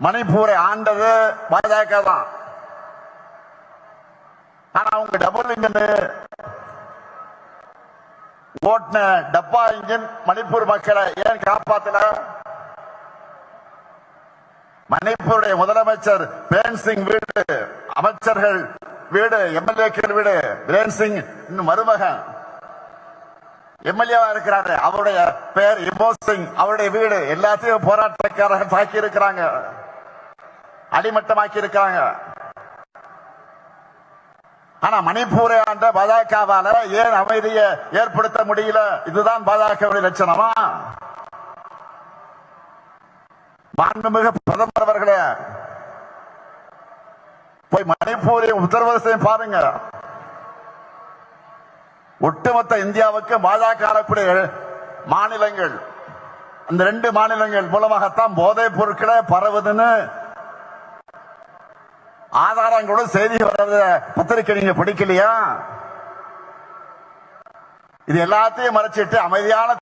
மணிப்பூரை ஆண்டது பாஜக தான். ஆனா அவங்க டபுள் இன்ஜின் ஓட்டின டப்பா இன்ஜின் மணிப்பூர் மக்களை ஏன் காப்பாத்தல? மணிப்பூருடைய முதலமைச்சர் பிரேன் சிங் வீடு, அமைச்சர்கள் வீடு, எம்எல்ஏக்கள் வீடு, பிரேன் சிங் இன்னும் மருமகன் எம்எல்ஏவா இருக்கிறாரு, அவருடைய பெயர் இமோ சிங், அவருடைய வீடு எல்லாத்தையும் போராட்டக்காரர்கள் தாக்கி இருக்கிறாங்க, அடிமட்டமாக்கி இருக்காங்க. ஆனா மணிப்பூரை ஆண்ட பாஜகவால ஏன் அமைதியை ஏற்படுத்த முடியல? இதுதான் பாஜகவுடைய லட்சணமா? மாண்புமிகு பிரதமர் அவர்களே, போய் மணிப்பூரை உத்தரப்பிரதேசம் பாருங்க. ஒட்டுமொத்த இந்தியாவுக்கு பாஜக ஆளக்கூடிய மாநிலங்கள், அந்த 2 மாநிலங்கள் மூலமாகத்தான் போதைப் பொருட்களை பரவுதுன்னு ஆதாரங்களோட செய்தி வர்றது பத்திரிகை நீங்க படிக்கலையா? இது எல்லாத்தையும் மறைச்சிட்டு அமைதியான